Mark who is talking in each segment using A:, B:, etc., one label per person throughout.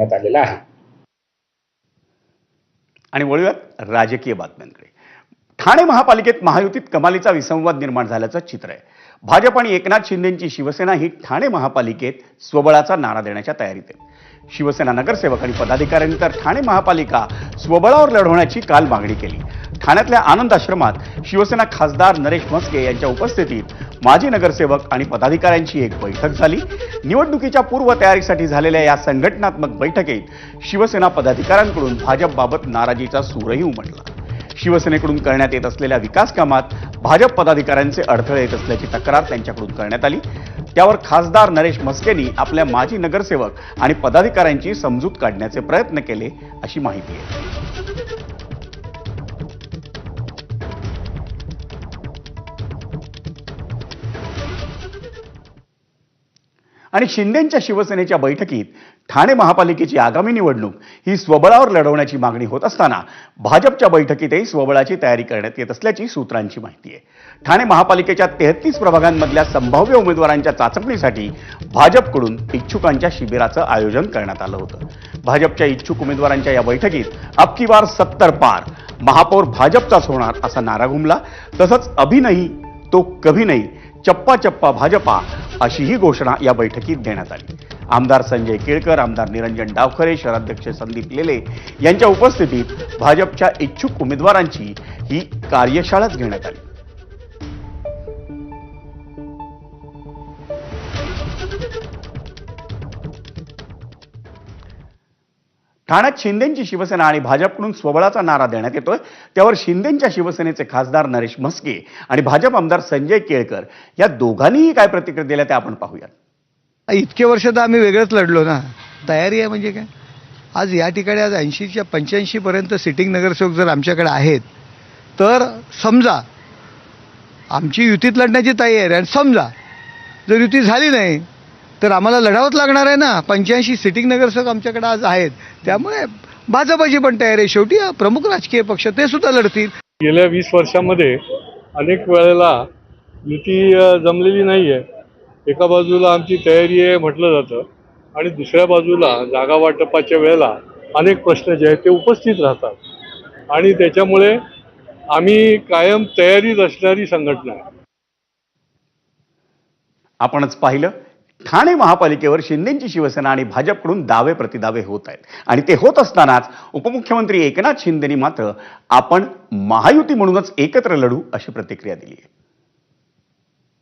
A: आलेला आहे.
B: आणि वळूयात राजकीय बातम्यांकडे. ठाणे महापालिकेत महायुतीत कमालीचा विसंवाद निर्माण झाल्याचं चित्र आहे. भाजप आणि एकनाथ शिंदेंची शिवसेना ही ठाणे महापालिकेत स्वबळाचा नारा देण्याच्या तयारीत आहे. शिवसेना नगरसेवक आणि पदाधिकाऱ्यांनी तर ठाणे महापालिका स्वबळावर लढवण्याची काल मागणी केली. ठाण्यातल्या आनंद आश्रमात शिवसेना खासदार नरेश म्हस्के यांच्या उपस्थितीत माजी नगरसेवक आणि पदाधिकाऱ्यांची एक बैठक झाली. निवडणुकीच्या पूर्वतयारीसाठी झालेल्या या संघटनात्मक बैठकीत शिवसेना पदाधिकाऱ्यांकडून भाजपबाबत नाराजीचा सूरही उमटला. शिवसेनेकडून करण्यात येत असलेल्या विकास कामात भाजप पदाधिकाऱ्यांचे अडथळे येत असल्याची तक्रार त्यांच्याकडून करण्यात आली. त्यावर खासदार नरेश म्हस्केंनी आपल्या माजी नगरसेवक आणि पदाधिकाऱ्यांची समजूत काढण्याचे प्रयत्न केले अशी माहिती आहे. आणि शिंदेंच्या शिवसेनेच्या बैठकीत ठाणे महापालिकेची आगामी निवडणूक ही स्वबळावर लढवण्याची मागणी होत असताना भाजपच्या बैठकीतही स्वबळाची तयारी करण्यात येत असल्याची सूत्रांची माहिती आहे. ठाणे महापालिकेच्या 33 प्रभागांमधल्या संभाव्य उमेदवारांच्या चाचपणीसाठी भाजपकडून इच्छुकांच्या शिबिराचं आयोजन करण्यात आलं होतं. भाजपच्या इच्छुक उमेदवारांच्या या बैठकीत अब की बार 70 पार, महापौर भाजपचाच होणार असा नारा घुमला. तसंच अभी नहीं तो कभी नहीं, चप्पा चप्पा भाजपा अशीही घोषणा या बैठकीत देण्यात आली. आमदार संजय केळकर, आमदार निरंजन डावखरे, शहराध्यक्ष संदीप लेले यांच्या उपस्थितीत भाजपच्या इच्छुक उमेदवारांची ही कार्यशाळाच घेण्यात आली. ठाण्यात शिंदेंची शिवसेना आणि भाजपकडून स्वबळाचा नारा देण्यात येतोय. त्यावर शिंदेंच्या शिवसेनेचे खासदार नरेश म्हस्के आणि भाजप आमदार संजय केळकर या दोघांनीही काय प्रतिक्रिया दिल्या त्या आपण पाहूयात.
C: इतके वर्ष तर आम्ही वेगळंच लढलो ना. तयारी आहे म्हणजे काय. आज या ठिकाणी आज 80च्या 85 पर्यंत सिटिंग नगरसेवक जर आमच्याकडे आहेत तर समजा आमची युतीत लढण्याची तयारी आहे. आणि समजा जर युती झाली नाही तर आम्हाला लढावंच लागणार आहे ना. 85 सिटिंग नगरसेवक आमच्याकडे आज आहेत. त्यामुळे भाजपची पण तयारी आहे. शेवटी प्रमुख राजकीय पक्ष ते सुद्धा लढतील.
D: गेल्या 20 वर्षामध्ये अनेक वेळेला युती जमलेली नाही आहे. एका बाजूला आमची तयारी आहे म्हटलं जातं आणि दुसऱ्या बाजूला जागा वाटपाच्या वेळेला अनेक प्रश्न जे आहेत ते उपस्थित राहतात आणि त्याच्यामुळे आम्ही कायम तयारीत असणारी संघटना आहे.
B: आपणच पाहिलं, ठाणे महापालिकेवर शिंदेंची शिवसेना आणि भाजपकडून दावे प्रतिदावे होत आहेत. आणि ते होत असतानाच उपमुख्यमंत्री एकनाथ शिंदेंनी मात्र आपण महायुती म्हणूनच एकत्र लढू अशी प्रतिक्रिया दिली आहे.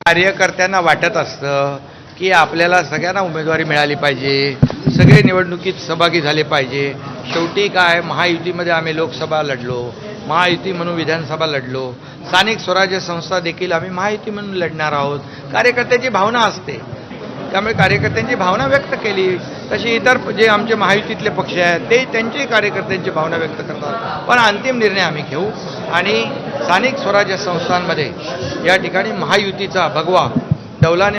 E: कार्यकर्त्यांना वाटत असतं की आपल्याला सगळ्यांना उमेदवारी मिळाली पाहिजे, सगळे निवडणुकीत सहभागी झाले पाहिजे. शेवटी काय, महायुतीमध्ये आम्ही लोकसभा लढलो, महायुती म्हणून विधानसभा लढलो, स्थानिक स्वराज्य संस्था देखील आम्ही महायुती म्हणून लढणार आहोत. कार्यकर्त्याची भावना असते, त्यामुळे कार्यकर्त्यांची भावना व्यक्त केली. तशी इतर जे आमचे महायुतीतले पक्ष आहेत ते त्यांची कार्यकर्त्यांची भावना व्यक्त करतात. पण अंतिम निर्णय आम्ही घेऊ आणि स्थानिक स्वराज्य संस्थांमध्ये या ठिकाणी महायुतीचा भगवा डौलाने